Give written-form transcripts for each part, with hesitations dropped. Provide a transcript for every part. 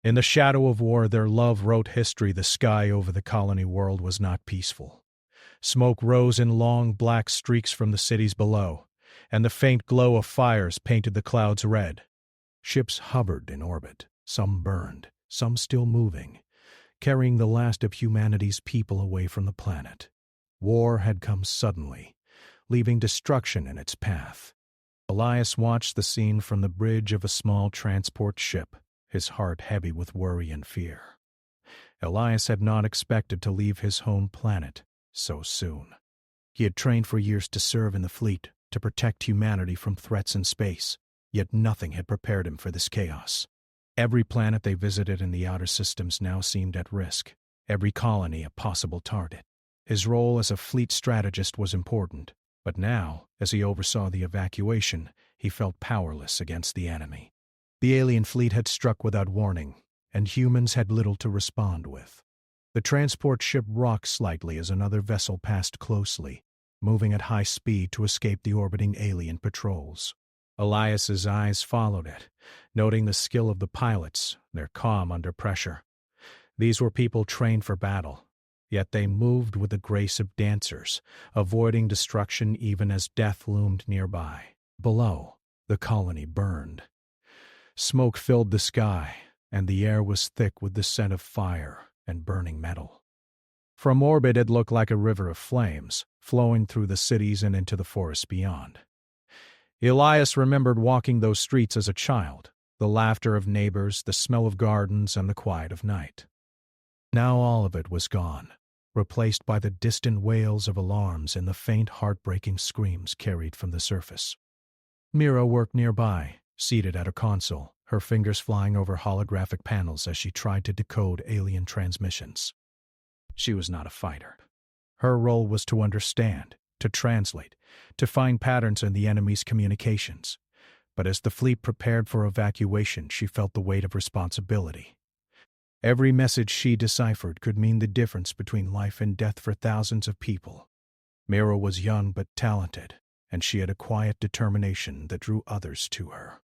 In the shadow of war, their love wrote history. The sky over the colony world was not peaceful. Smoke rose in long black streaks from the cities below, and the faint glow of fires painted the clouds red. Ships hovered in orbit, some burned, some still moving, carrying the last of humanity's people away from the planet. War had come suddenly, leaving destruction in its path. Elias watched the scene from the bridge of a small transport ship, his heart heavy with worry and fear. Elias had not expected to leave his home planet so soon. He had trained for years to serve in the fleet, to protect humanity from threats in space, yet nothing had prepared him for this chaos. Every planet they visited in the outer systems now seemed at risk, every colony a possible target. His role as a fleet strategist was important, but now, as he oversaw the evacuation, he felt powerless against the enemy. The alien fleet had struck without warning, and humans had little to respond with. The transport ship rocked slightly as another vessel passed closely, moving at high speed to escape the orbiting alien patrols. Elias's eyes followed it, noting the skill of the pilots, their calm under pressure. These were people trained for battle, yet they moved with the grace of dancers, avoiding destruction even as death loomed nearby. Below, the colony burned. Smoke filled the sky, and the air was thick with the scent of fire and burning metal. From orbit it looked like a river of flames, flowing through the cities and into the forest beyond. Elias remembered walking those streets as a child, the laughter of neighbors, the smell of gardens, and the quiet of night. Now all of it was gone, replaced by the distant wails of alarms and the faint heartbreaking screams carried from the surface. Mira worked nearby, seated at a console, her fingers flying over holographic panels as she tried to decode alien transmissions. She was not a fighter. Her role was to understand, to translate, to find patterns in the enemy's communications. But as the fleet prepared for evacuation, she felt the weight of responsibility. Every message she deciphered could mean the difference between life and death for thousands of people. Mira was young but talented, and she had a quiet determination that drew others to her.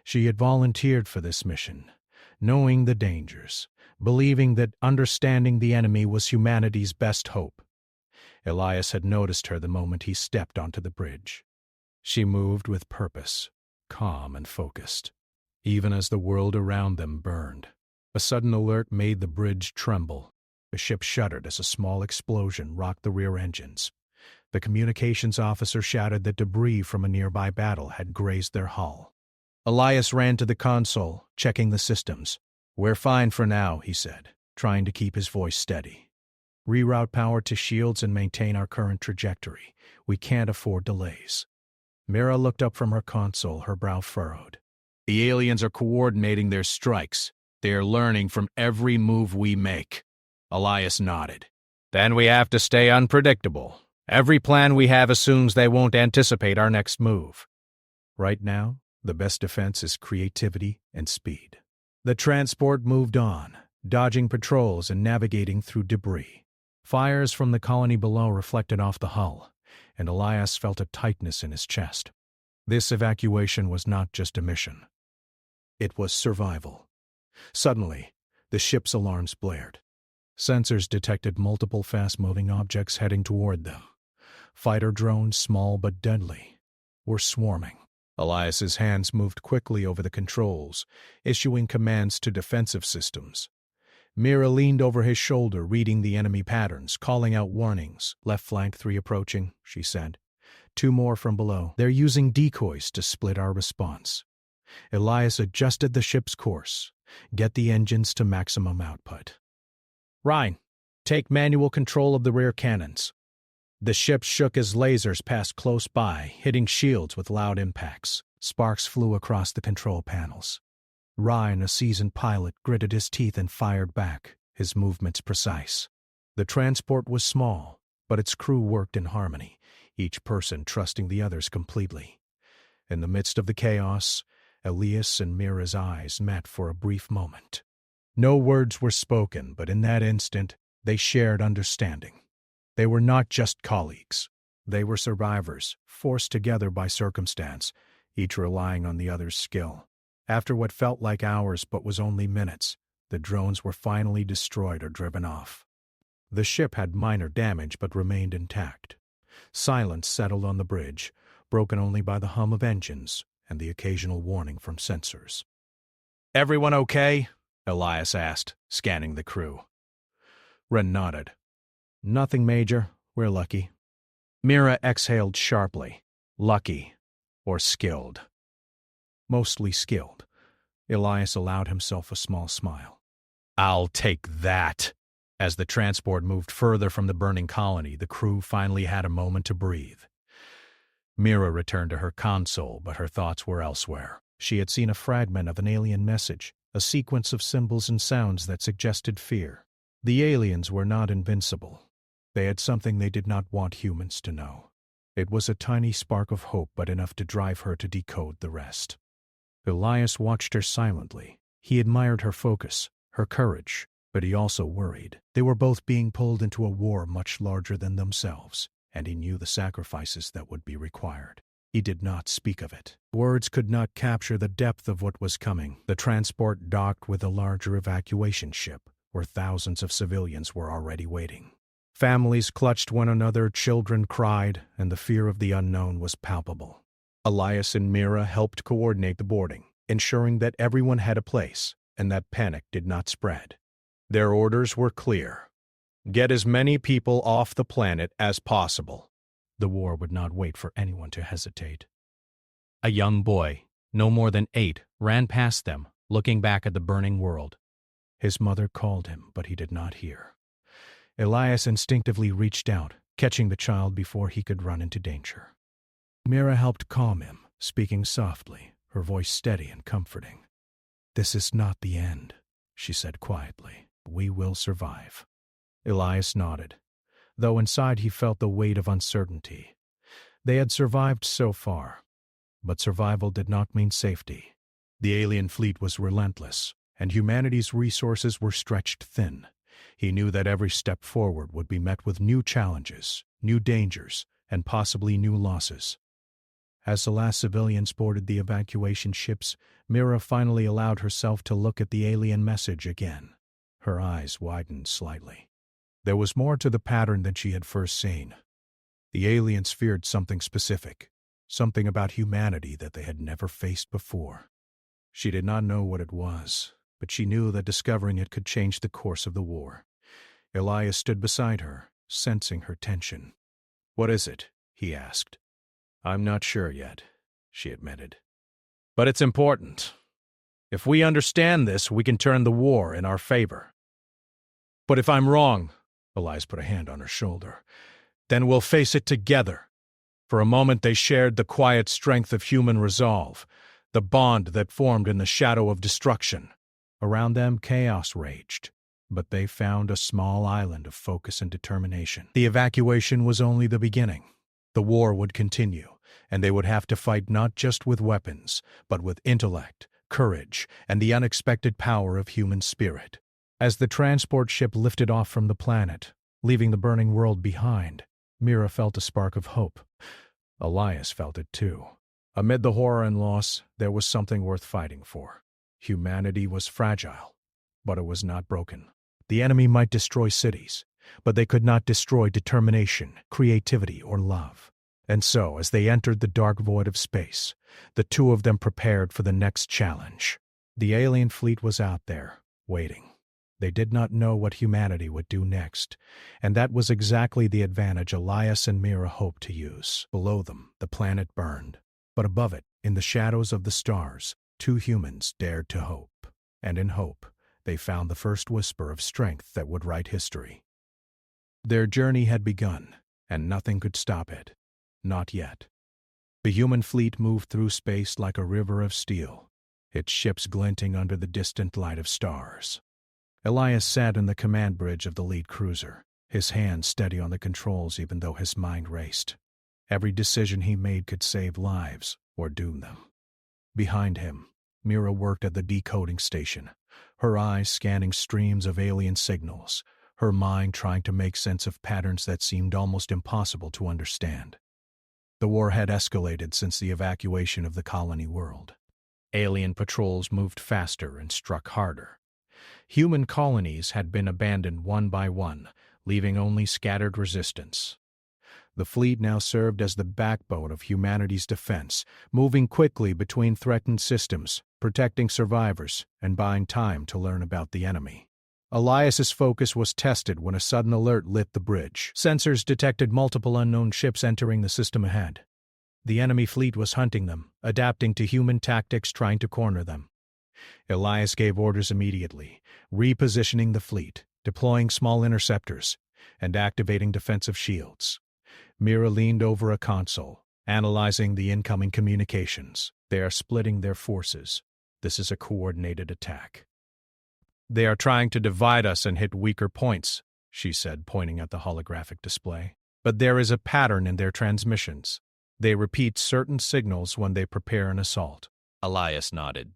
She had volunteered for this mission, knowing the dangers, believing that understanding the enemy was humanity's best hope. Elias had noticed her the moment he stepped onto the bridge. She moved with purpose, calm and focused, even as the world around them burned. A sudden alert made the bridge tremble. The ship shuddered as a small explosion rocked the rear engines. The communications officer shouted that debris from a nearby battle had grazed their hull. Elias ran to the console, checking the systems. "We're fine for now," he said, trying to keep his voice steady. "Reroute power to shields and maintain our current trajectory. We can't afford delays." Mira looked up from her console, her brow furrowed. "The aliens are coordinating their strikes. They are learning from every move we make." Elias nodded. "Then we have to stay unpredictable. Every plan we have assumes they won't anticipate our next move." Right now, the best defense is creativity and speed. The transport moved on, dodging patrols and navigating through debris. Fires from the colony below reflected off the hull, and Elias felt a tightness in his chest. This evacuation was not just a mission. It was survival. Suddenly, the ship's alarms blared. Sensors detected multiple fast-moving objects heading toward them. Fighter drones, small but deadly, were swarming. Elias's hands moved quickly over the controls, issuing commands to defensive systems. Mira leaned over his shoulder, reading the enemy patterns, calling out warnings. "Left flank 3 approaching," she said. 2 more from below. "They're using decoys to split our response." Elias adjusted the ship's course. "Get the engines to maximum output." "Ryan, take manual control of the rear cannons." The ship shook as lasers passed close by, hitting shields with loud impacts. Sparks flew across the control panels. Ryan, a seasoned pilot, gritted his teeth and fired back, his movements precise. The transport was small, but its crew worked in harmony, each person trusting the others completely. In the midst of the chaos, Elias and Mira's eyes met for a brief moment. No words were spoken, but in that instant, they shared understanding. They were not just colleagues. They were survivors, forced together by circumstance, each relying on the other's skill. After what felt like hours but was only minutes, the drones were finally destroyed or driven off. The ship had minor damage but remained intact. Silence settled on the bridge, broken only by the hum of engines and the occasional warning from sensors. "Everyone okay?" Elias asked, scanning the crew. Wren nodded. "Nothing major. We're lucky." Mira exhaled sharply. Lucky. Or skilled. Mostly skilled. Elias allowed himself a small smile. "I'll take that." As the transport moved further from the burning colony, the crew finally had a moment to breathe. Mira returned to her console, but her thoughts were elsewhere. She had seen a fragment of an alien message, a sequence of symbols and sounds that suggested fear. The aliens were not invincible. They had something they did not want humans to know. It was a tiny spark of hope, but enough to drive her to decode the rest. Elias watched her silently. He admired her focus, her courage, but he also worried. They were both being pulled into a war much larger than themselves, and he knew the sacrifices that would be required. He did not speak of it. Words could not capture the depth of what was coming. The transport docked with a larger evacuation ship, where thousands of civilians were already waiting. Families clutched one another, children cried, and the fear of the unknown was palpable. Elias and Mira helped coordinate the boarding, ensuring that everyone had a place and that panic did not spread. Their orders were clear. Get as many people off the planet as possible. The war would not wait for anyone to hesitate. A young boy, no more than 8, ran past them, looking back at the burning world. His mother called him, but he did not hear. Elias instinctively reached out, catching the child before he could run into danger. Mira helped calm him, speaking softly, her voice steady and comforting. "This is not the end," she said quietly. "We will survive." Elias nodded, though inside he felt the weight of uncertainty. They had survived so far, but survival did not mean safety. The alien fleet was relentless, and humanity's resources were stretched thin. He knew that every step forward would be met with new challenges, new dangers, and possibly new losses. As the last civilians boarded the evacuation ships, Mira finally allowed herself to look at the alien message again. Her eyes widened slightly. There was more to the pattern than she had first seen. The aliens feared something specific, something about humanity that they had never faced before. She did not know what it was, but she knew that discovering it could change the course of the war. Elias stood beside her, sensing her tension. "What is it?" he asked. "I'm not sure yet," she admitted. "But it's important. If we understand this, we can turn the war in our favor." "But if I'm wrong," Elias put a hand on her shoulder, "then we'll face it together." For a moment they shared the quiet strength of human resolve, the bond that formed in the shadow of destruction. Around them chaos raged, but they found a small island of focus and determination. The evacuation was only the beginning. The war would continue, and they would have to fight not just with weapons, but with intellect, courage, and the unexpected power of human spirit. As the transport ship lifted off from the planet, leaving the burning world behind, Mira felt a spark of hope. Elias felt it too. Amid the horror and loss, there was something worth fighting for. Humanity was fragile, but it was not broken. The enemy might destroy cities, but they could not destroy determination, creativity, or love. And so, as they entered the dark void of space, the two of them prepared for the next challenge. The alien fleet was out there, waiting. They did not know what humanity would do next, and that was exactly the advantage Elias and Mira hoped to use. Below them, the planet burned, but above it, in the shadows of the stars, 2 humans dared to hope. And in hope, they found the first whisper of strength that would write history. Their journey had begun, and nothing could stop it. Not yet. The human fleet moved through space like a river of steel, its ships glinting under the distant light of stars. Elias sat in the command bridge of the lead cruiser, his hands steady on the controls even though his mind raced. Every decision he made could save lives or doom them. Behind him, Mira worked at the decoding station, her eyes scanning streams of alien signals, her mind trying to make sense of patterns that seemed almost impossible to understand. The war had escalated since the evacuation of the colony world. Alien patrols moved faster and struck harder. Human colonies had been abandoned one by one, leaving only scattered resistance. The fleet now served as the backbone of humanity's defense, moving quickly between threatened systems, protecting survivors, and buying time to learn about the enemy. Elias's focus was tested when a sudden alert lit the bridge. Sensors detected multiple unknown ships entering the system ahead. The enemy fleet was hunting them, adapting to human tactics trying to corner them. Elias gave orders immediately, repositioning the fleet, deploying small interceptors, and activating defensive shields. Mira leaned over a console, analyzing the incoming communications. They are splitting their forces. This is a coordinated attack. They are trying to divide us and hit weaker points, she said, pointing at the holographic display. But there is a pattern in their transmissions. They repeat certain signals when they prepare an assault. Elias nodded.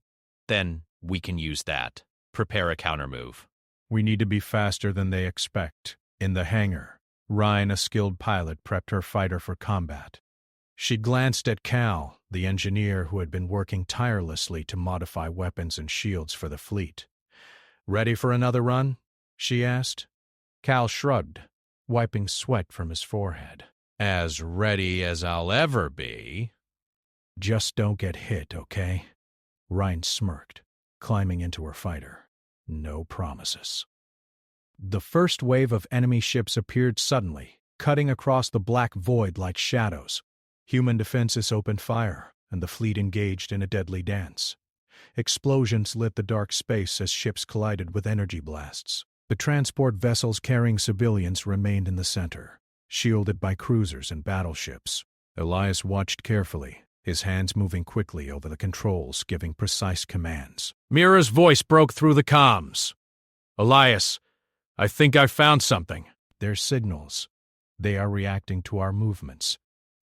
Then we can use that. Prepare a countermove. We need to be faster than they expect. In the hangar, Ryan, a skilled pilot, prepped her fighter for combat. She glanced at Cal, the engineer who had been working tirelessly to modify weapons and shields for the fleet. "Ready for another run?" she asked. Cal shrugged, wiping sweat from his forehead. "As ready as I'll ever be." "Just don't get hit, okay?" Ryan smirked, climbing into her fighter. "No promises." The first wave of enemy ships appeared suddenly, cutting across the black void like shadows. Human defenses opened fire, and the fleet engaged in a deadly dance. Explosions lit the dark space as ships collided with energy blasts. The transport vessels carrying civilians remained in the center, shielded by cruisers and battleships. Elias watched carefully, his hands moving quickly over the controls, giving precise commands. Mira's voice broke through the comms. "Elias, I think I've found something." "They're signals. They are reacting to our movements.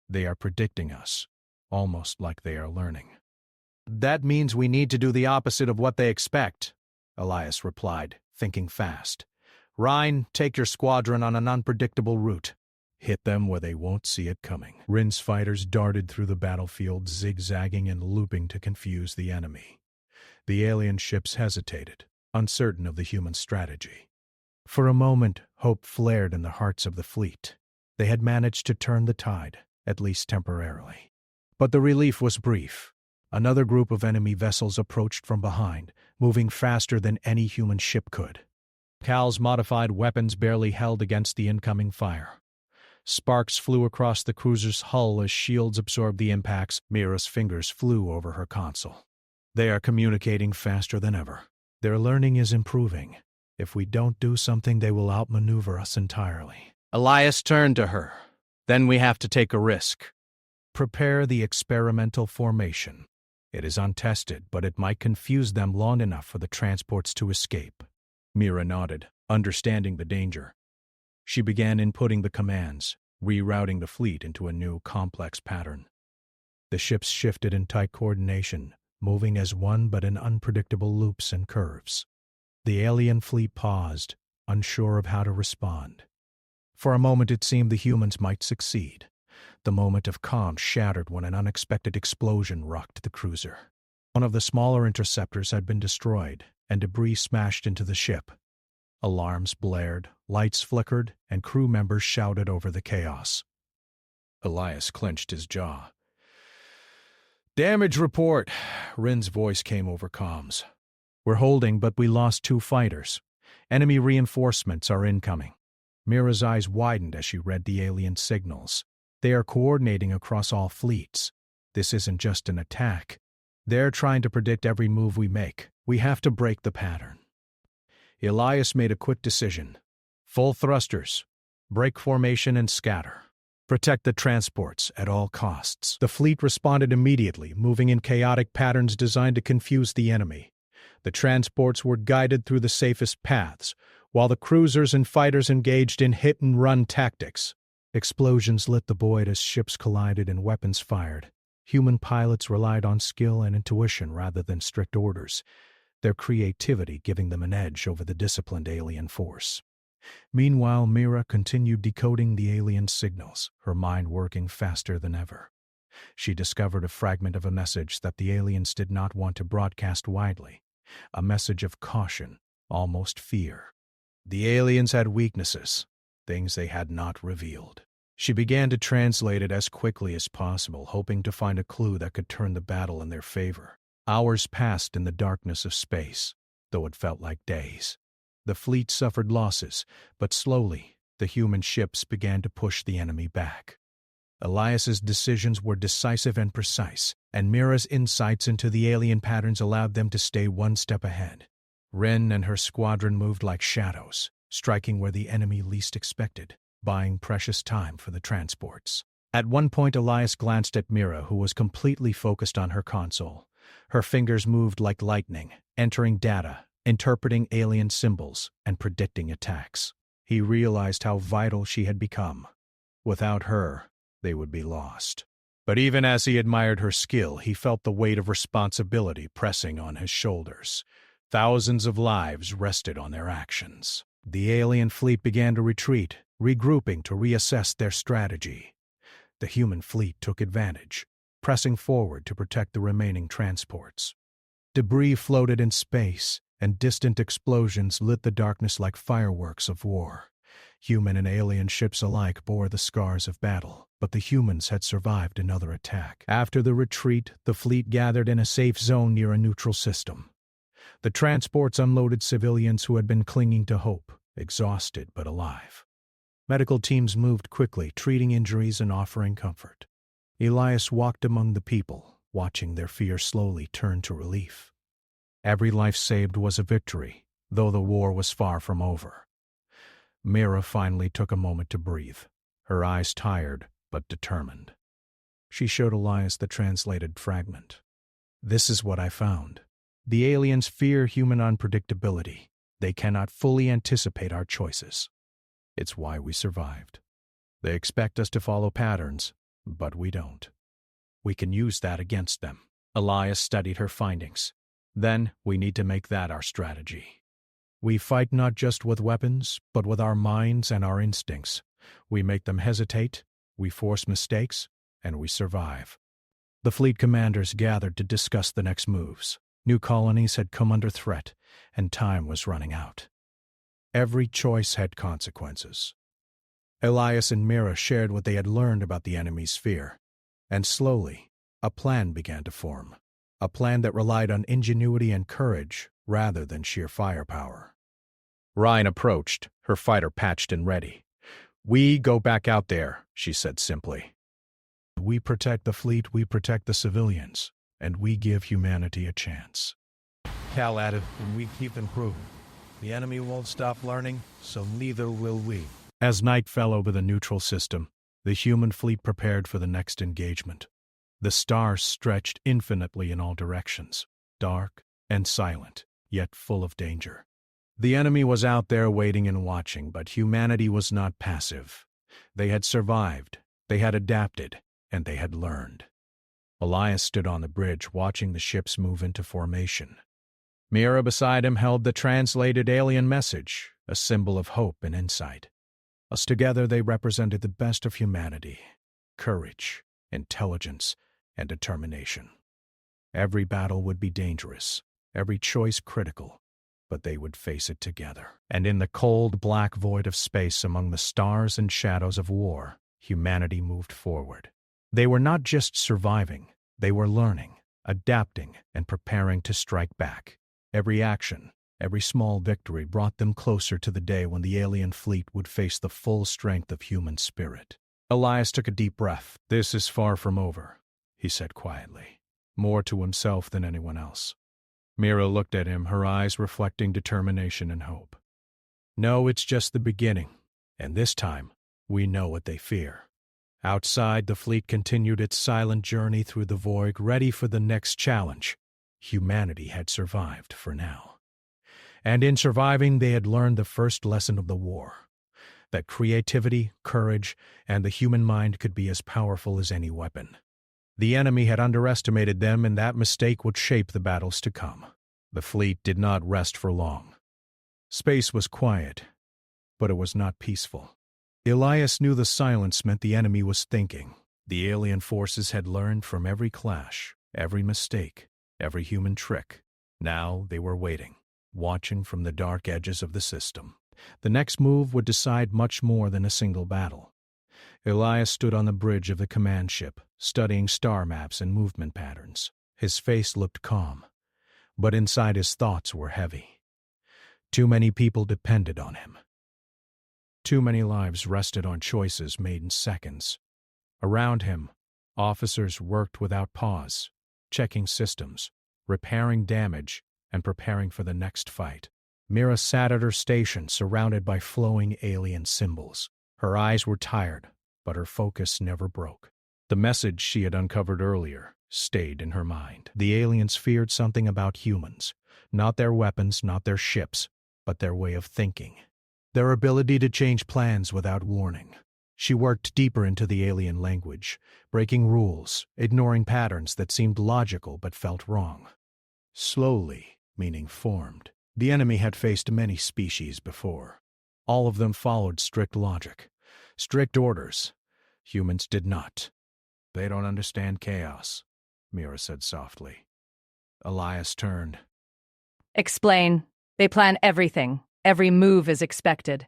They are predicting us, almost like they are learning." "That means we need to do the opposite of what they expect," Elias replied, thinking fast. "Ryan, take your squadron on an unpredictable route. Hit them where they won't see it coming." Rin's fighters darted through the battlefield, zigzagging and looping to confuse the enemy. The alien ships hesitated, uncertain of the human strategy. For a moment, hope flared in the hearts of the fleet. They had managed to turn the tide, at least temporarily. But the relief was brief. Another group of enemy vessels approached from behind, moving faster than any human ship could. Cal's modified weapons barely held against the incoming fire. Sparks flew across the cruiser's hull as shields absorbed the impacts. Mira's fingers flew over her console. They are communicating faster than ever. Their learning is improving. If we don't do something, they will outmaneuver us entirely. Elias turned to her. "Then we have to take a risk. Prepare the experimental formation. It is untested, but it might confuse them long enough for the transports to escape." Mira nodded, understanding the danger. She began inputting the commands, rerouting the fleet into a new, complex pattern. The ships shifted in tight coordination, moving as one but in unpredictable loops and curves. The alien fleet paused, unsure of how to respond. For a moment it seemed the humans might succeed. The moment of calm shattered when an unexpected explosion rocked the cruiser. One of the smaller interceptors had been destroyed, and debris smashed into the ship. Alarms blared, lights flickered, and crew members shouted over the chaos. Elias clenched his jaw. "Damage report," Rin's voice came over comms. "We're holding, but we lost 2 fighters. Enemy reinforcements are incoming." Mira's eyes widened as she read the alien signals. They are coordinating across all fleets. This isn't just an attack. They're trying to predict every move we make. We have to break the pattern. Elias made a quick decision. Full thrusters. Break formation and scatter. Protect the transports at all costs. The fleet responded immediately, moving in chaotic patterns designed to confuse the enemy. The transports were guided through the safest paths, while the cruisers and fighters engaged in hit-and-run tactics. Explosions lit the void as ships collided and weapons fired. Human pilots relied on skill and intuition rather than strict orders, their creativity giving them an edge over the disciplined alien force. Meanwhile, Mira continued decoding the alien signals, her mind working faster than ever. She discovered a fragment of a message that the aliens did not want to broadcast widely, a message of caution, almost fear. The aliens had weaknesses, things they had not revealed. She began to translate it as quickly as possible, hoping to find a clue that could turn the battle in their favor. Hours passed in the darkness of space, though it felt like days. The fleet suffered losses, but slowly, the human ships began to push the enemy back. Elias's decisions were decisive and precise, and Mira's insights into the alien patterns allowed them to stay one step ahead. Ren and her squadron moved like shadows, striking where the enemy least expected, buying precious time for the transports. At one point, Elias glanced at Mira, who was completely focused on her console. Her fingers moved like lightning, entering data, interpreting alien symbols, and predicting attacks. He realized how vital she had become. Without her, they would be lost. But even as he admired her skill, he felt the weight of responsibility pressing on his shoulders. Thousands of lives rested on their actions. The alien fleet began to retreat, regrouping to reassess their strategy. The human fleet took advantage, pressing forward to protect the remaining transports. Debris floated in space, and distant explosions lit the darkness like fireworks of war. Human and alien ships alike bore the scars of battle, but the humans had survived another attack. After the retreat, the fleet gathered in a safe zone near a neutral system. The transports unloaded civilians who had been clinging to hope, exhausted but alive. Medical teams moved quickly, treating injuries and offering comfort. Elias walked among the people, watching their fear slowly turn to relief. Every life saved was a victory, though the war was far from over. Mira finally took a moment to breathe, her eyes tired but determined. She showed Elias the translated fragment. "This is what I found. The aliens fear human unpredictability. They cannot fully anticipate our choices. It's why we survived. They expect us to follow patterns, but we don't. We can use that against them." Elias studied her findings. "Then we need to make that our strategy. We fight not just with weapons, but with our minds and our instincts. We make them hesitate, we force mistakes, and we survive." The fleet commanders gathered to discuss the next moves. New colonies had come under threat, and time was running out. Every choice had consequences. Elias and Mira shared what they had learned about the enemy's fear, and slowly, a plan began to form. A plan that relied on ingenuity and courage rather than sheer firepower. Ryan approached, her fighter patched and ready. "We go back out there," she said simply. "We protect the fleet, we protect the civilians, and we give humanity a chance." Cal added, "And we keep improving. The enemy won't stop learning, so neither will we." As night fell over the neutral system, the human fleet prepared for the next engagement. The stars stretched infinitely in all directions, dark and silent, yet full of danger. The enemy was out there waiting and watching, but humanity was not passive. They had survived, they had adapted, and they had learned. Elias stood on the bridge, watching the ships move into formation. Mira beside him held the translated alien message, a symbol of hope and insight. As together they represented the best of humanity: courage, intelligence, and determination. Every battle would be dangerous, every choice critical, but they would face it together. And in the cold, black void of space among the stars and shadows of war, humanity moved forward. They were not just surviving, they were learning, adapting, and preparing to strike back. Every action, every small victory brought them closer to the day when the alien fleet would face the full strength of human spirit. Elias took a deep breath. "This is far from over," he said quietly, more to himself than anyone else. Mira looked at him, her eyes reflecting determination and hope. "No, it's just the beginning, and this time, we know what they fear." Outside, the fleet continued its silent journey through the void, ready for the next challenge. Humanity had survived for now. And in surviving, they had learned the first lesson of the war: that creativity, courage, and the human mind could be as powerful as any weapon. The enemy had underestimated them, and that mistake would shape the battles to come. The fleet did not rest for long. Space was quiet, but it was not peaceful. Elias knew the silence meant the enemy was thinking. The alien forces had learned from every clash, every mistake, every human trick. Now they were waiting, watching from the dark edges of the system. The next move would decide much more than a single battle. Elias stood on the bridge of the command ship, studying star maps and movement patterns. His face looked calm, but inside his thoughts were heavy. Too many people depended on him. Too many lives rested on choices made in seconds. Around him, officers worked without pause, checking systems, repairing damage, and preparing for the next fight. Mira sat at her station, surrounded by flowing alien symbols. Her eyes were tired, but her focus never broke. The message she had uncovered earlier stayed in her mind. The aliens feared something about humans, not their weapons, not their ships, but their way of thinking. Their ability to change plans without warning. She worked deeper into the alien language, breaking rules, ignoring patterns that seemed logical but felt wrong. Slowly, meaning formed. The enemy had faced many species before. All of them followed strict logic, strict orders. Humans did not. They don't understand chaos, Mira said softly. Elias turned. Explain. They plan everything. Every move is expected.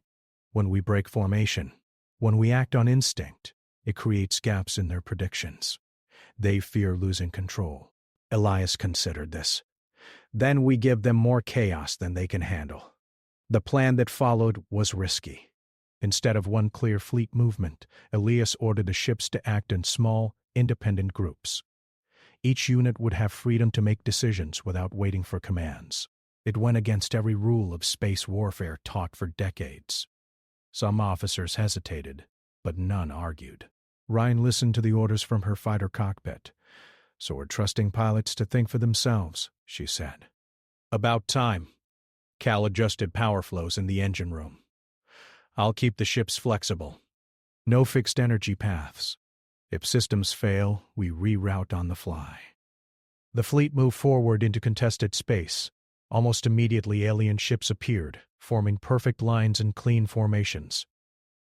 When we break formation, when we act on instinct, it creates gaps in their predictions. They fear losing control. Elias considered this. Then we give them more chaos than they can handle. The plan that followed was risky. Instead of one clear fleet movement, Elias ordered the ships to act in small, independent groups. Each unit would have freedom to make decisions without waiting for commands. It went against every rule of space warfare taught for decades. Some officers hesitated, but none argued. Ryan listened to the orders from her fighter cockpit. So we're trusting pilots to think for themselves, she said. About time. Cal adjusted power flows in the engine room. I'll keep the ships flexible. No fixed energy paths. If systems fail, we reroute on the fly. The fleet moved forward into contested space. Almost immediately, alien ships appeared, forming perfect lines and clean formations.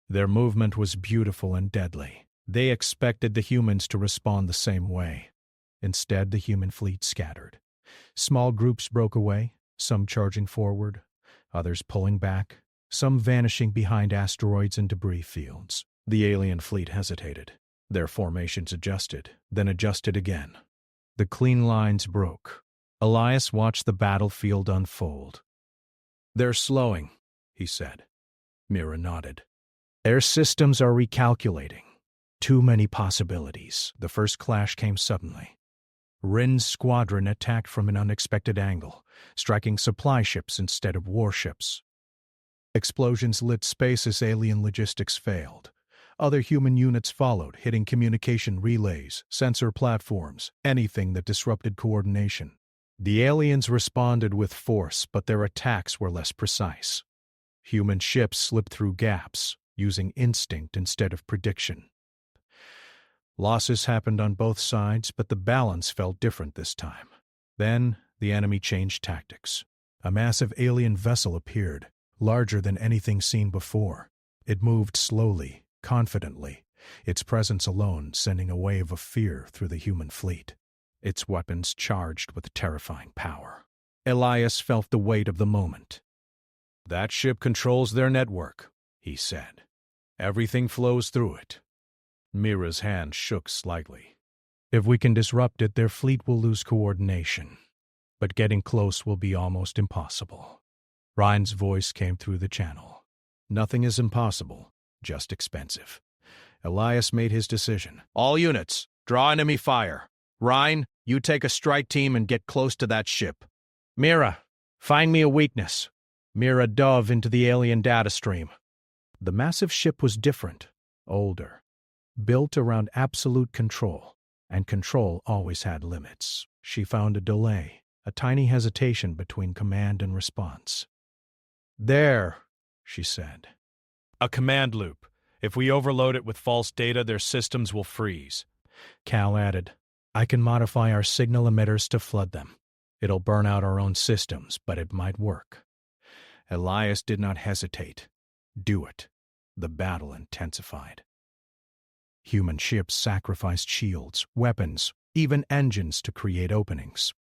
Their movement was beautiful and deadly. They expected the humans to respond the same way. Instead, the human fleet scattered. Small groups broke away, some charging forward, others pulling back, some vanishing behind asteroids and debris fields. The alien fleet hesitated. Their formations adjusted, then adjusted again. The clean lines broke. Elias watched the battlefield unfold. They're slowing, he said. Mira nodded. Their systems are recalculating. Too many possibilities. The first clash came suddenly. Rin's squadron attacked from an unexpected angle, striking supply ships instead of warships. Explosions lit space as alien logistics failed. Other human units followed, hitting communication relays, sensor platforms, anything that disrupted coordination. The aliens responded with force, but their attacks were less precise. Human ships slipped through gaps, using instinct instead of prediction. Losses happened on both sides, but the balance felt different this time. Then, the enemy changed tactics. A massive alien vessel appeared, larger than anything seen before. It moved slowly, confidently, its presence alone sending a wave of fear through the human fleet. Its weapons charged with terrifying power. Elias felt the weight of the moment. That ship controls their network, he said. Everything flows through it. Mira's hand shook slightly. If we can disrupt it, their fleet will lose coordination. But getting close will be almost impossible. Ryan's voice came through the channel. Nothing is impossible, just expensive. Elias made his decision. All units, draw enemy fire. Ryan, you take a strike team and get close to that ship. Mira, find me a weakness. Mira dove into the alien data stream. The massive ship was different, older, built around absolute control, and control always had limits. She found a delay, a tiny hesitation between command and response. There, she said. A command loop. If we overload it with false data, their systems will freeze. Cal added, I can modify our signal emitters to flood them. It'll burn out our own systems, but it might work. Elias did not hesitate. Do it. The battle intensified. Human ships sacrificed shields, weapons, even engines to create openings.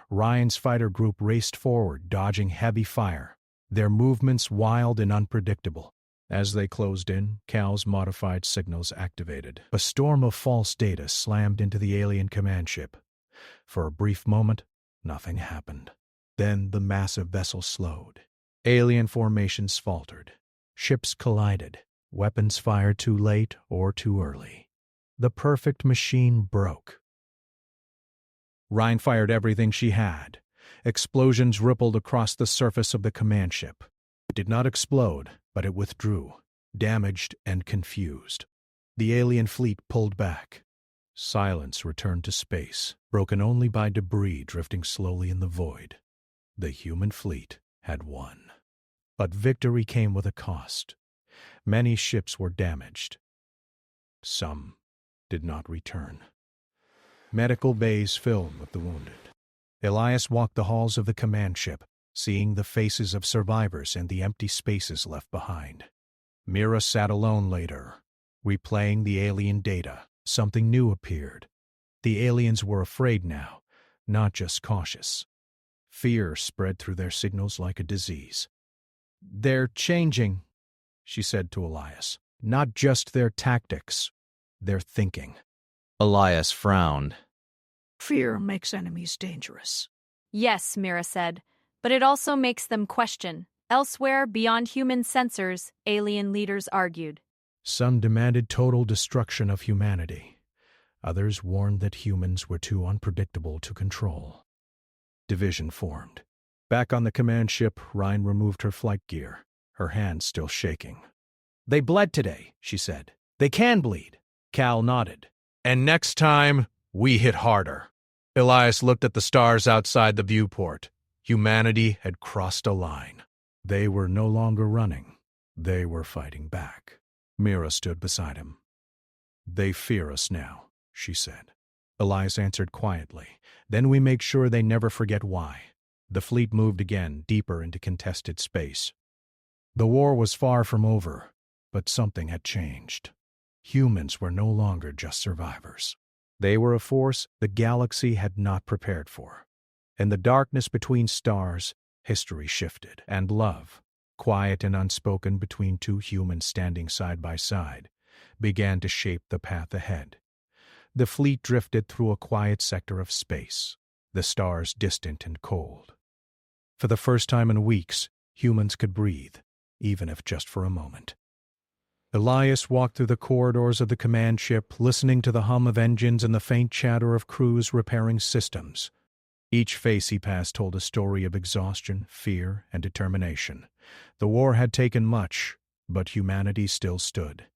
Ryan's fighter group raced forward, dodging heavy fire, their movements wild and unpredictable. As they closed in, Cal's modified signals activated. A storm of false data slammed into the alien command ship. For a brief moment, nothing happened. Then the massive vessel slowed. Alien formations faltered. Ships collided. Weapons fired too late or too early. The perfect machine broke. Ryan fired everything she had. Explosions rippled across the surface of the command ship. It did not explode, but it withdrew, damaged and confused. The alien fleet pulled back. Silence returned to space, broken only by debris drifting slowly in the void. The human fleet had won. But victory came with a cost. Many ships were damaged. Some did not return. Medical bays filled with the wounded. Elias walked the halls of the command ship, seeing the faces of survivors and the empty spaces left behind. Mira sat alone later, replaying the alien data. Something new appeared. The aliens were afraid now, not just cautious. Fear spread through their signals like a disease. "They're changing," she said to Elias. "Not just their tactics, their thinking." Elias frowned. Fear makes enemies dangerous. Yes, Mira said, but it also makes them question. Elsewhere, beyond human sensors, alien leaders argued. Some demanded total destruction of humanity. Others warned that humans were too unpredictable to control. Division formed. Back on the command ship, Ryan removed her flight gear, her hands still shaking. "They bled today," she said. "They can bleed." Cal nodded. "And next time, we hit harder." Elias looked at the stars outside the viewport. Humanity had crossed a line. They were no longer running. They were fighting back. Mira stood beside him. "They fear us now," she said. Elias answered quietly. "Then we make sure they never forget why." The fleet moved again, deeper into contested space. The war was far from over, but something had changed. Humans were no longer just survivors. They were a force the galaxy had not prepared for. In the darkness between stars, history shifted, and love, quiet and unspoken between two humans standing side by side, began to shape the path ahead. The fleet drifted through a quiet sector of space, the stars distant and cold. For the first time in weeks, humans could breathe, even if just for a moment. Elias walked through the corridors of the command ship, listening to the hum of engines and the faint chatter of crews repairing systems. Each face he passed told a story of exhaustion, fear, and determination. The war had taken much, but humanity still stood.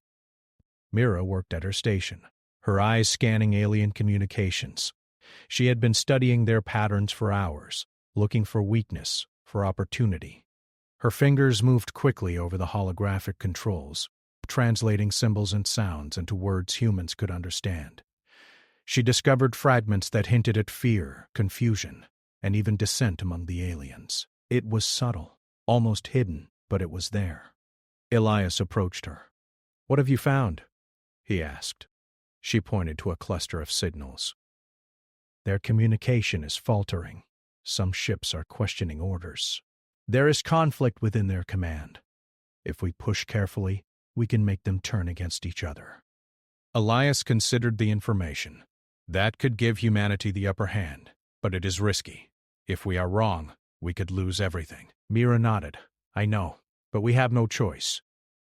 Mira worked at her station, her eyes scanning alien communications. She had been studying their patterns for hours, looking for weakness, for opportunity. Her fingers moved quickly over the holographic controls, translating symbols and sounds into words humans could understand. She discovered fragments that hinted at fear, confusion, and even dissent among the aliens. It was subtle, almost hidden, but it was there. Elias approached her. "What have you found?" he asked. She pointed to a cluster of signals. "Their communication is faltering. Some ships are questioning orders. There is conflict within their command. If we push carefully, we can make them turn against each other." Elias considered the information. That could give humanity the upper hand, but it is risky. If we are wrong, we could lose everything. Mira nodded. "I know, but we have no choice.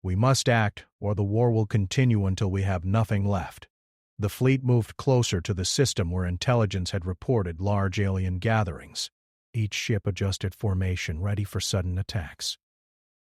We must act, or the war will continue until we have nothing left." The fleet moved closer to the system where intelligence had reported large alien gatherings. Each ship adjusted formation, ready for sudden attacks.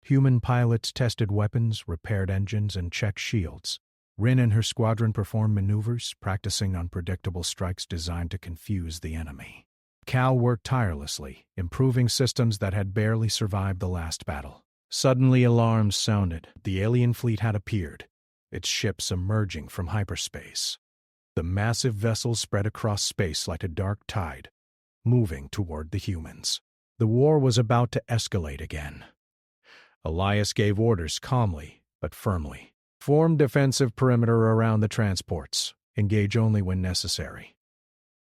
Human pilots tested weapons, repaired engines, and checked shields. Rin and her squadron performed maneuvers, practicing unpredictable strikes designed to confuse the enemy. Cal worked tirelessly, improving systems that had barely survived the last battle. Suddenly alarms sounded. The alien fleet had appeared, its ships emerging from hyperspace. The massive vessel spread across space like a dark tide, moving toward the humans. The war was about to escalate again. Elias gave orders calmly but firmly. Form defensive perimeter around the transports. Engage only when necessary.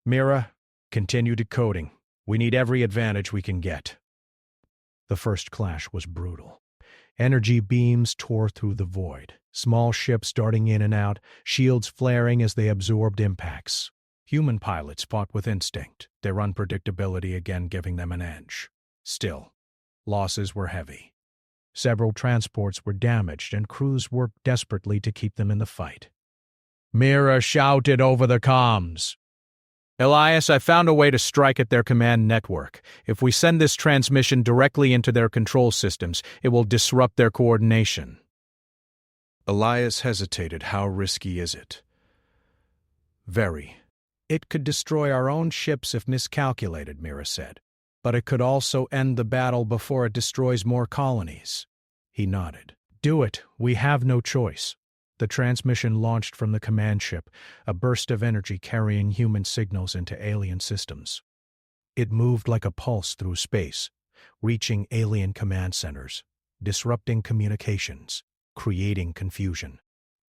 Mira, continue decoding. We need every advantage we can get. The first clash was brutal. Energy beams tore through the void, small ships darting in and out, shields flaring as they absorbed impacts. Human pilots fought with instinct, their unpredictability again giving them an edge. Still, losses were heavy. Several transports were damaged, and crews worked desperately to keep them in the fight. Mira shouted over the comms. Elias, I found a way to strike at their command network. If we send this transmission directly into their control systems, it will disrupt their coordination. Elias hesitated. How risky is it? Very. It could destroy our own ships if miscalculated, Mira said. But it could also end the battle before it destroys more colonies. He nodded. Do it. We have no choice. The transmission launched from the command ship, a burst of energy carrying human signals into alien systems. It moved like a pulse through space, reaching alien command centers, disrupting communications, creating confusion.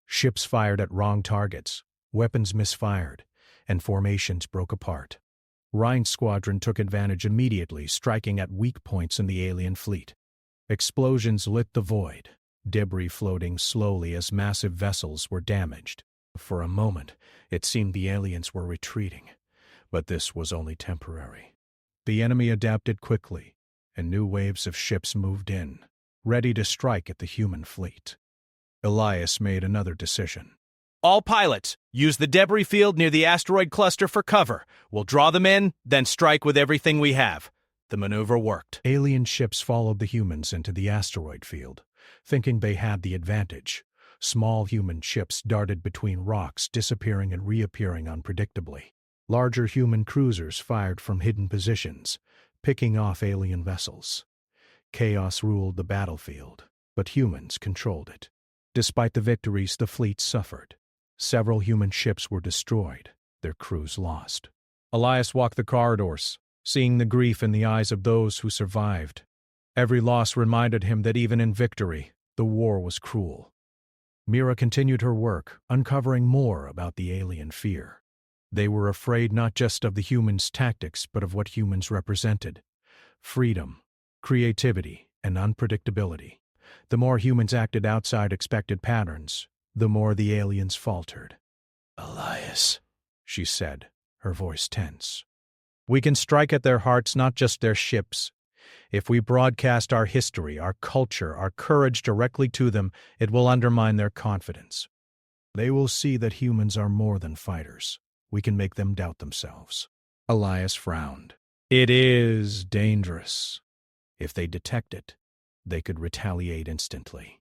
Ships fired at wrong targets, weapons misfired, and formations broke apart. Rhine's squadron took advantage immediately, striking at weak points in the alien fleet. Explosions lit the void, debris floating slowly as massive vessels were damaged. For a moment, it seemed the aliens were retreating, but this was only temporary. The enemy adapted quickly, and new waves of ships moved in, ready to strike at the human fleet. Elias made another decision. All pilots, use the debris field near the asteroid cluster for cover. We'll draw them in, then strike with everything we have. The maneuver worked. Alien ships followed the humans into the asteroid field, thinking they had the advantage. Small human ships darted between rocks, disappearing and reappearing unpredictably. Larger human cruisers fired from hidden positions, picking off alien vessels. Chaos ruled the battlefield, but humans controlled it. Despite the victories, the fleet suffered. Several human ships were destroyed, their crews lost. Elias walked the corridors, seeing the grief in the eyes of those who survived. Every loss reminded him that even in victory, the war was cruel. Mira continued her work, uncovering more about the alien fear. They were afraid not just of the humans' tactics, but of what humans represented: freedom, creativity, and unpredictability. The more humans acted outside expected patterns, the more the aliens faltered. "Elias," she said, her voice tense. "We can strike at their hearts, not just their ships. If we broadcast our history, our culture, our courage directly to them, it will undermine their confidence. They will see that humans are more than fighters. We can make them doubt themselves." Elias frowned. "It is dangerous. If they detect it, they could retaliate instantly.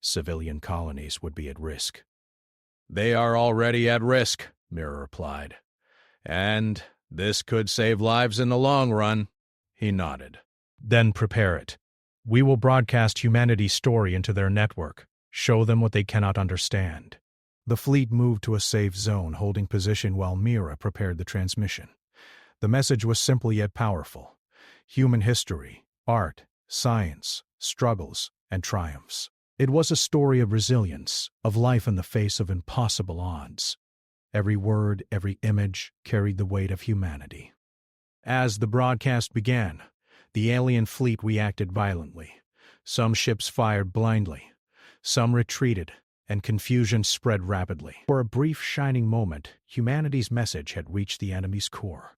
Civilian colonies would be at risk." "They are already at risk," Mira replied. "And this could save lives in the long run." He nodded. "Then prepare it. We will broadcast humanity's story into their network, show them what they cannot understand." The fleet moved to a safe zone, holding position while Mira prepared the transmission. The message was simple yet powerful: human history, art, science, struggles, and triumphs. It was a story of resilience, of life in the face of impossible odds. Every word, every image carried the weight of humanity. As the broadcast began, the alien fleet reacted violently. Some ships fired blindly, some retreated, and confusion spread rapidly. For a brief shining moment, humanity's message had reached the enemy's core.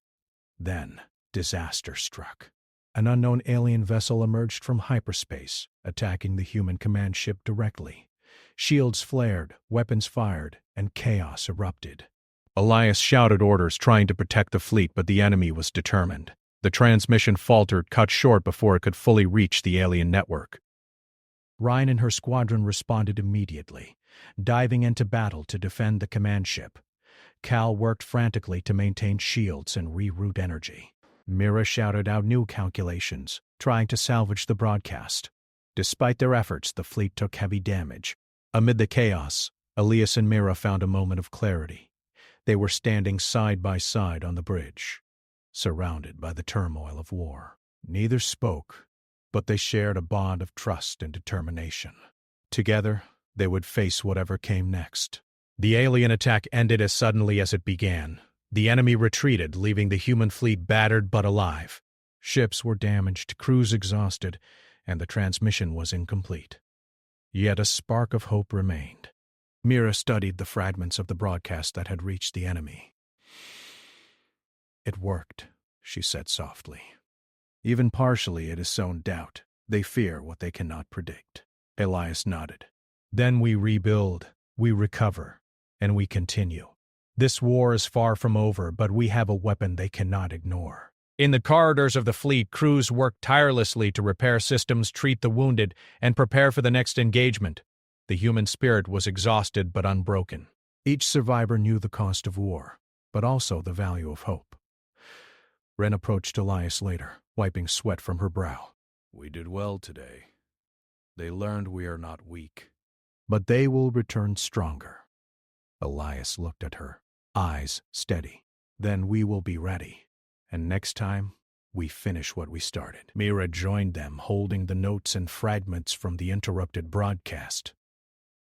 Then, disaster struck. An unknown alien vessel emerged from hyperspace, attacking the human command ship directly. Shields flared, weapons fired, and chaos erupted. Elias shouted orders, trying to protect the fleet, but the enemy was determined. The transmission faltered, cut short before it could fully reach the alien network. Rhine and her squadron responded immediately, diving into battle to defend the command ship. Cal worked frantically to maintain shields and reroute energy. Mira shouted out new calculations, trying to salvage the broadcast. Despite their efforts, the fleet took heavy damage. Amid the chaos, Elias and Mira found a moment of clarity. They were standing side by side on the bridge, surrounded by the turmoil of war. Neither spoke, but they shared a bond of trust and determination. Together, They would face whatever came next. The alien attack ended as suddenly as it began. The enemy retreated, leaving the human fleet battered but alive. Ships were damaged, crews exhausted, and the transmission was incomplete. Yet a spark of hope remained. Mira studied the fragments of the broadcast that had reached the enemy. "It worked," she said softly. "Even partially it has sown doubt. They fear what they cannot predict." Elias nodded. "Then we rebuild, we recover, and we continue. This war is far from over, but we have a weapon they cannot ignore." In the corridors of the fleet, crews worked tirelessly to repair systems, treat the wounded, and prepare for the next engagement. The human spirit was exhausted but unbroken. Each survivor knew the cost of war, but also the value of hope. Ren approached Elias later, wiping sweat from her brow. "We did well today. They learned we are not weak." "But they will return stronger." Elias looked at her, eyes steady. "Then we will be ready. And next time, we finish what we started." Mira joined them, holding the notes and fragments from the interrupted broadcast.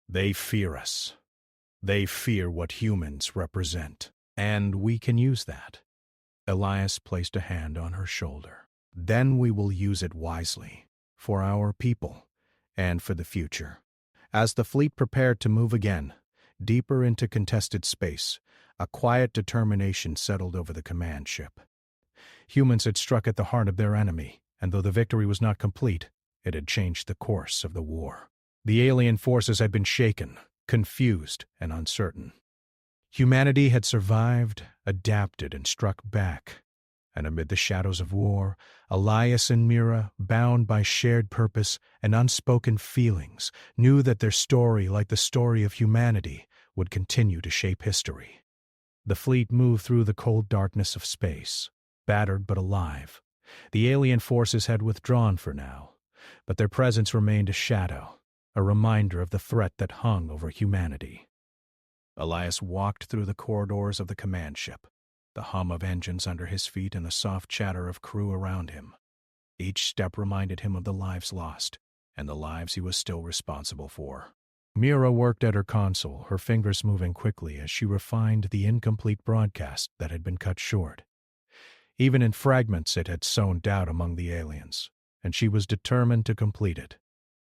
"They fear us. They fear what humans represent. And we can use that." Elias placed a hand on her shoulder. "Then we will use it wisely, for our people, and for the future." As the fleet prepared to move again, deeper into contested space, a quiet determination settled over the command ship. Humans had struck at the heart of their enemy, and though the victory was not complete, it had changed the course of the war. The alien forces had been shaken, confused, and uncertain. Humanity had survived, adapted, and struck back. And amid the shadows of war, Elias and Mira, bound by shared purpose and unspoken feelings, knew that their story, like the story of humanity, would continue to shape history. The fleet moved through the cold darkness of space, battered but alive. The alien forces had withdrawn for now, but their presence remained a shadow, a reminder of the threat that hung over humanity. Elias walked through the corridors of the command ship, the hum of engines under his feet and the soft chatter of crew around him. Each step reminded him of the lives lost, and the lives he was still responsible for. Mira worked at her console, her fingers moving quickly as she refined the incomplete broadcast that had been cut short. Even in fragments it had sown doubt among the aliens, and she was determined to complete it.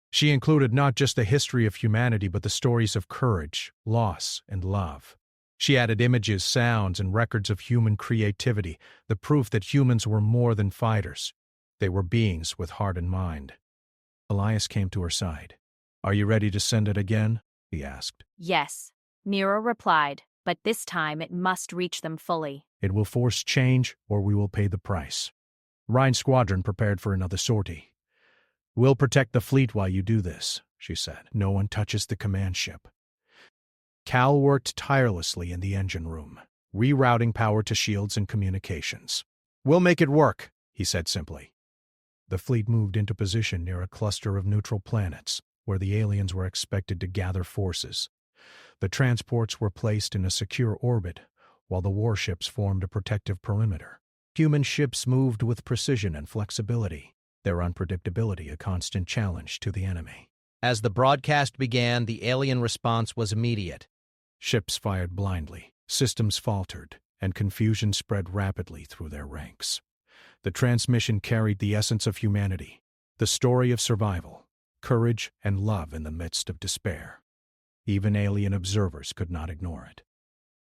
She included not just the history of humanity but the stories of courage, loss, and love. She added images, sounds, and records of human creativity, the proof that humans were more than fighters. They were beings with heart and mind. Elias came to her side. "Are you ready to send it again?" he asked. Yes, Mira replied, but this time it must reach them fully. "It will force change, or we will pay the price." Rhine's squadron prepared for another sortie. "We'll protect the fleet while you do this," she said. "No one touches the command ship." Cal worked tirelessly in the engine room, rerouting power to shields and communications. "We'll make it work," he said simply. The fleet moved into position near a cluster of neutral planets, where the aliens were expected to gather forces. The transports were placed in a secure orbit, while the warships formed a protective perimeter. Human ships moved with precision and flexibility, their unpredictability a constant challenge to the enemy. As the broadcast began, the alien response was immediate. Ships fired blindly, systems faltered, and confusion spread rapidly through their ranks. The transmission carried the essence of humanity, the story of survival, courage, and love in the midst of despair. Even alien observers could not ignore it.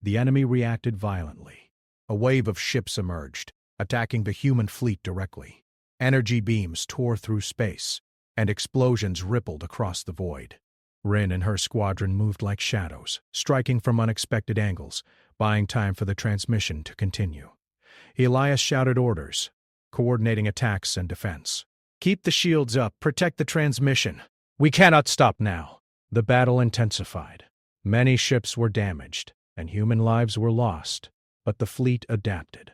The enemy reacted violently. A wave of ships emerged, attacking the human fleet directly. Energy beams tore through space, and explosions rippled across the void. Rin and her squadron moved like shadows, striking from unexpected angles, buying time for the transmission to continue. Elias shouted orders, coordinating attacks and defense. "Keep the shields up, protect the transmission. We cannot stop now." The battle intensified. Many ships were damaged, and human lives were lost, but the fleet adapted.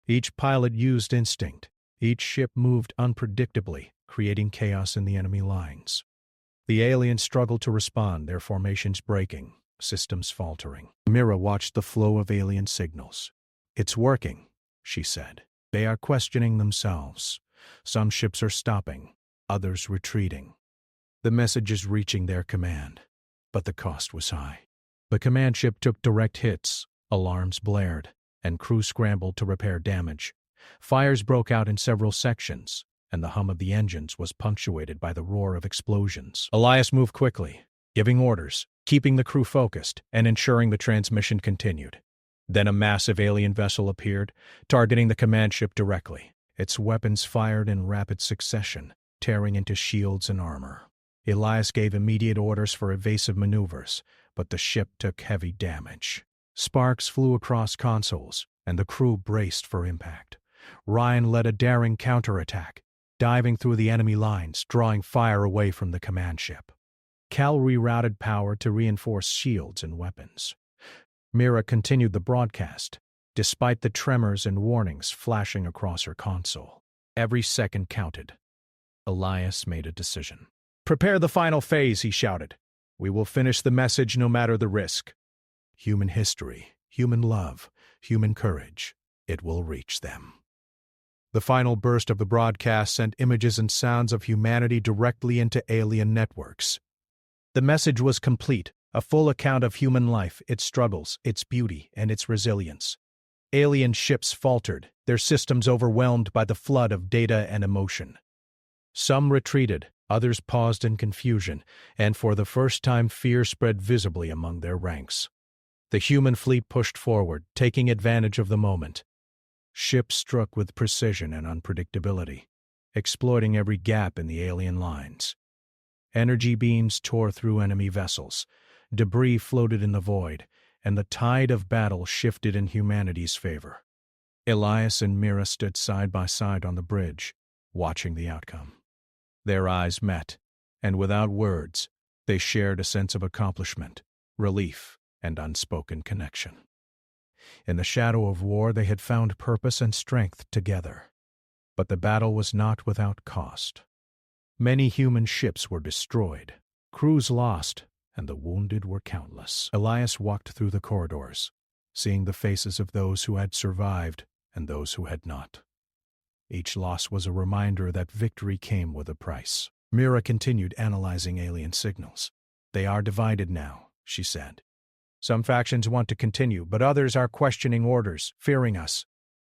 Each pilot used instinct. Each ship moved unpredictably, creating chaos in the enemy lines. The aliens struggled to respond, their formations breaking, systems faltering. Mira watched the flow of alien signals. "It's working," she said. "They are questioning themselves. Some ships are stopping, others retreating. The message is reaching their command. but the cost was high. The command ship took direct hits, alarms blared, and crew scrambled to repair damage. Fires broke out in several sections, and the hum of the engines was punctuated by the roar of explosions. Elias moved quickly, giving orders, keeping the crew focused, and ensuring the transmission continued. Then a massive alien vessel appeared, targeting the command ship directly. Its weapons fired in rapid succession, tearing into shields and armor. Elias gave immediate orders for evasive maneuvers, but the ship took heavy damage. Sparks flew across consoles, and the crew braced for impact. Ryan led a daring counterattack, diving through the enemy lines, drawing fire away from the command ship. Cal rerouted power to reinforce shields and weapons. Mira continued the broadcast, despite the tremors and warnings flashing across her console. Every second counted. Elias made a decision. "Prepare the final phase," he shouted. "We will finish the message no matter the risk. Human history, human love, human courage. It will reach them." The final burst of the broadcast sent images and sounds of humanity directly into alien networks. The message was complete, a full account of human life, its struggles, its beauty, and its resilience. Alien ships faltered, their systems overwhelmed by the flood of data and emotion. Some retreated, others paused in confusion, and for the first time fear spread visibly among their ranks. The human fleet pushed forward, taking advantage of the moment. Ships struck with precision and unpredictability, exploiting every gap in the alien lines. Energy beams tore through enemy vessels, debris floated in the void, and the tide of battle shifted in humanity's favor. Elias and Mira stood side by side on the bridge, watching the outcome. Their eyes met, and without words, they shared a sense of accomplishment, relief, and unspoken connection. In the shadow of war, they had found purpose and strength together. But the battle was not without cost. Many human ships were destroyed, crews lost, and the wounded were countless. Elias walked through the corridors, seeing the faces of those who had survived and those who had not. Each loss was a reminder that victory came with a price. Mira continued analyzing alien signals. "They are divided now," she said. "Some factions want to continue, but others are questioning orders, fearing us.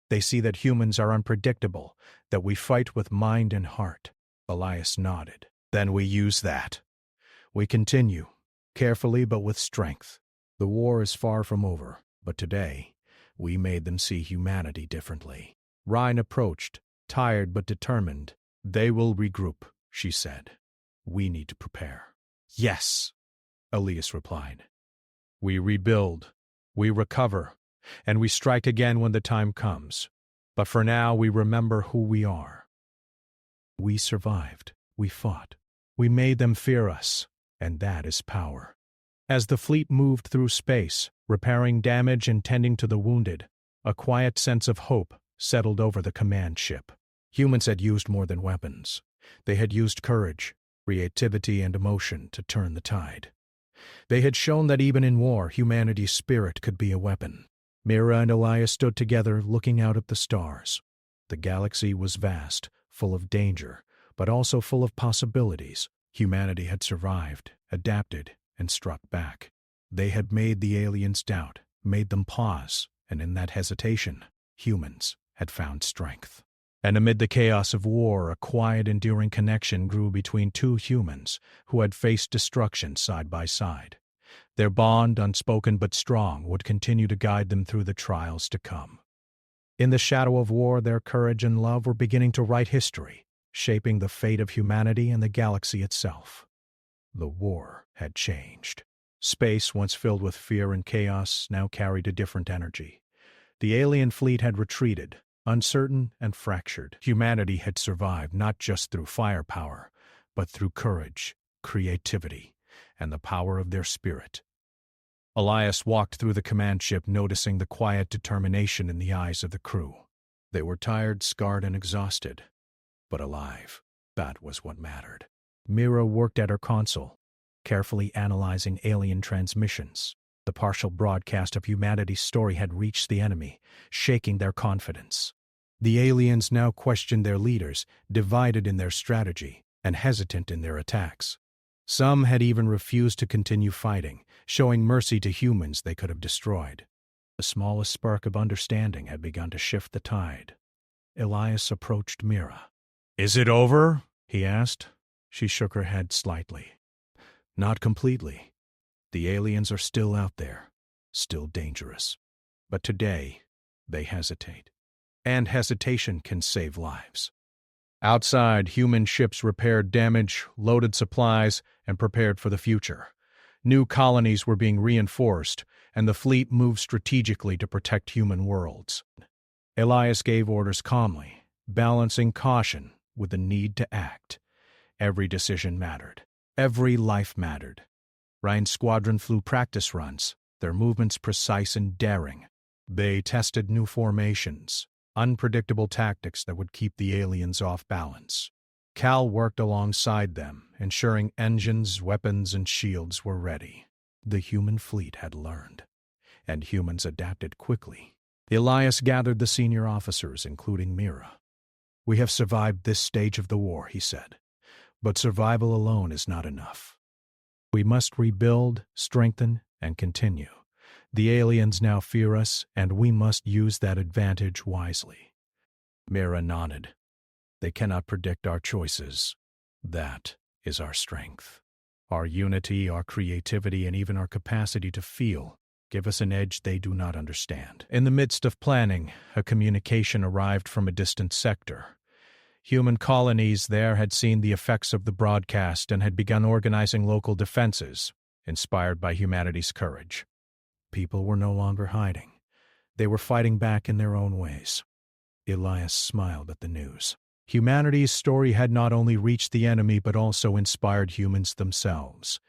They see that humans are unpredictable, that we fight with mind and heart." Elias nodded. "Then we use that. We continue, carefully but with strength. The war is far from over, but today, we made them see humanity differently." Ryan approached, tired but determined. "They will regroup," she said. "We need to prepare." "Yes," Elias replied. "We rebuild, we recover, and we strike again when the time comes. But for now, we remember who we are. We survived, we fought, we made them fear us, and that is power." As the fleet moved through space, repairing damage and tending to the wounded, a quiet sense of hope settled over the command ship. Humans had used more than weapons. They had used courage, creativity, and emotion to turn the tide. They had shown that even in war, humanity's spirit could be a weapon. Mira and Elias stood together, looking out at the stars. The galaxy was vast, full of danger, but also full of possibilities. Humanity had survived, adapted, and struck back. They had made the aliens doubt, made them pause, and in that hesitation, humans had found strength. And amid the chaos of war, a quiet, enduring connection grew between two humans who had faced destruction side by side. Their bond, unspoken but strong, would continue to guide them through the trials to come. In the shadow of war, their courage and love were beginning to write history, shaping the fate of humanity and the galaxy itself. The war had changed. Space, once filled with fear and chaos, now carried a different energy. The alien fleet had retreated, uncertain and fractured. Humanity had survived not just through firepower, but through courage, creativity, and the power of their spirit. Elias walked through the command ship, noticing the quiet determination in the eyes of the crew. They were tired, scarred, and exhausted, but alive. That was what mattered. Mira worked at her console, carefully analyzing alien transmissions. The partial broadcast of humanity's story had reached the enemy, shaking their confidence. The aliens now questioned their leaders, divided in their strategy, and hesitant in their attacks. Some had even refused to continue fighting, showing mercy to humans they could have destroyed. The smallest spark of understanding had begun to shift the tide. Elias approached Mira. Is it over? He asked. She shook her head slightly. Not completely. The aliens are still out there, still dangerous. But today, they hesitate. And hesitation can save lives. Outside, human ships repaired damage, loaded supplies, and prepared for the future. New colonies were being reinforced, and the fleet moved strategically to protect human worlds. Elias gave orders calmly, balancing caution with the need to act. Every decision mattered. Every life mattered. Ryan's squadron flew practice runs, their movements precise and daring. They tested new formations, unpredictable tactics that would keep the aliens off balance. Cal worked alongside them, ensuring engines, weapons, and shields were ready. The human fleet had learned, and humans adapted quickly. Elias gathered the senior officers, including Mira. "We have survived this stage of the war," he said, "but survival alone is not enough. We must rebuild, strengthen, and continue. The aliens now fear us, and we must use that advantage wisely." Mira nodded. "They cannot predict our choices. That is our strength. Our unity, our creativity, and even our capacity to feel give us an edge they do not understand." In the midst of planning, a communication arrived from a distant sector. Human colonies there had seen the effects of the broadcast and had begun organizing local defenses, inspired by humanity's courage. People were no longer hiding. They were fighting back in their own ways. Elias smiled at the news. Humanity's story had not only reached the enemy but also inspired humans themselves.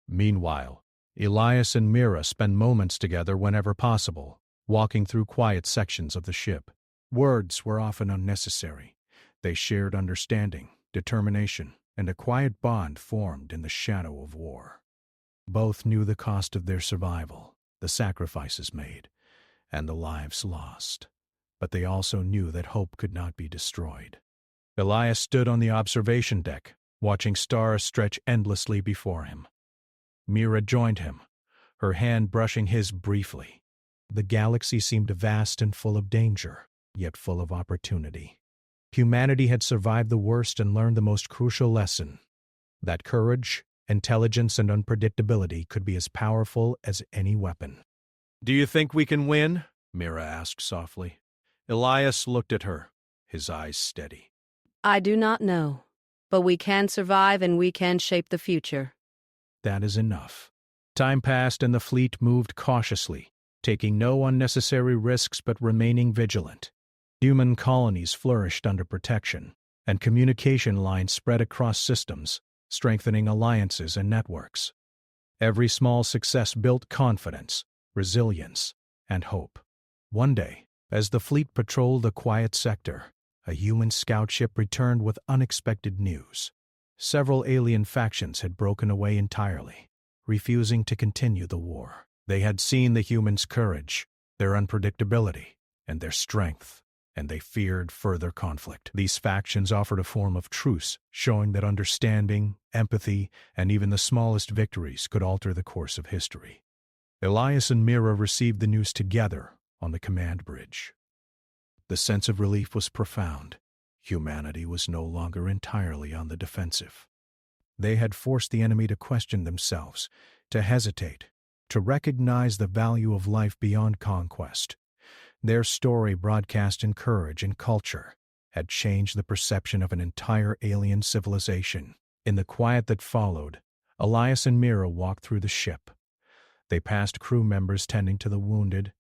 Meanwhile, Elias and Mira spent moments together whenever possible, walking through quiet sections of the ship. Words were often unnecessary. They shared understanding, determination, and a quiet bond formed in the shadow of war. Both knew the cost of their survival, the sacrifices made, and the lives lost. But they also knew that hope could not be destroyed. Elias stood on the observation deck, watching stars stretch endlessly before him. Mira joined him, her hand brushing his briefly. The galaxy seemed vast and full of danger, yet full of opportunity. Humanity had survived the worst and learned the most crucial lesson: that courage, intelligence, and unpredictability could be as powerful as any weapon. "Do you think we can win?" Mira asked softly. Elias looked at her, his eyes steady. "I do not know, but we can survive and we can shape the future." That is enough. Time passed and the fleet moved cautiously, taking no unnecessary risks but remaining vigilant. Human colonies flourished under protection, and communication lines spread across systems, strengthening alliances and networks. Every small success built confidence, resilience, and hope. One day, as the fleet patrolled a quiet sector, a human scout ship returned with unexpected news. Several alien factions had broken away entirely, refusing to continue the war. They had seen the humans' courage, their unpredictability, and their strength, and they feared further conflict. These factions offered a form of truce, showing that understanding, empathy, and even the smallest victories could alter the course of history. Elias and Mira received the news together on the command bridge. The sense of relief was profound. Humanity was no longer entirely on the defensive. They had forced the enemy to question themselves, to hesitate, to recognize the value of life beyond conquest. Their story, broadcast in courage and culture, had changed the perception of an entire alien civilization. In the quiet that followed, Elias and Mira walked through the ship. They passed crew members tending to the wounded,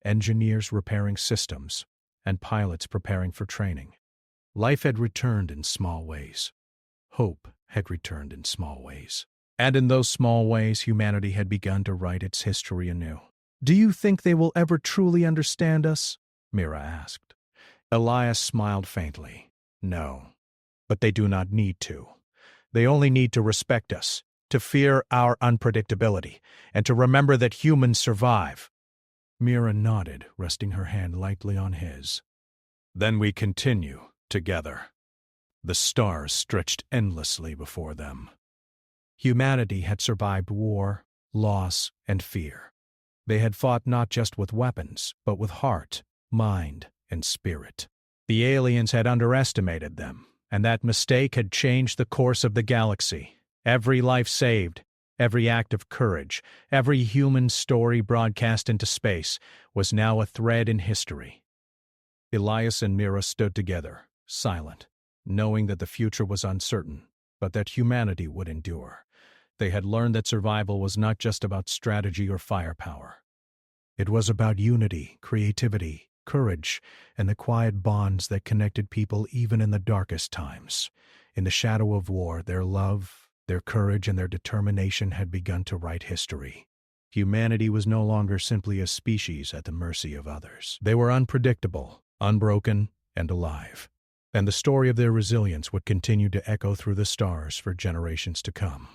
engineers repairing systems, and pilots preparing for training. Life had returned in small ways. Hope had returned in small ways. And in those small ways, humanity had begun to write its history anew. "Do you think they will ever truly understand us?" Mira asked. Elias smiled faintly. "No, but they do not need to. They only need to respect us, to fear our unpredictability, and to remember that humans survive." Mira nodded, resting her hand lightly on his. "Then we continue together." The stars stretched endlessly before them. Humanity had survived war, loss, and fear. They had fought not just with weapons, but with heart, mind, and spirit. The aliens had underestimated them, and that mistake had changed the course of the galaxy. Every life saved, every act of courage, every human story broadcast into space was now a thread in history. Elias and Mira stood together, silent, knowing that the future was uncertain, but that humanity would endure. They had learned that survival was not just about strategy or firepower. It was about unity, creativity, courage, and the quiet bonds that connected people even in the darkest times. In the shadow of war, their love, their courage, and their determination had begun to write history. Humanity was no longer simply a species at the mercy of others. They were unpredictable, unbroken, and alive. And the story of their resilience would continue to echo through the stars for generations to come.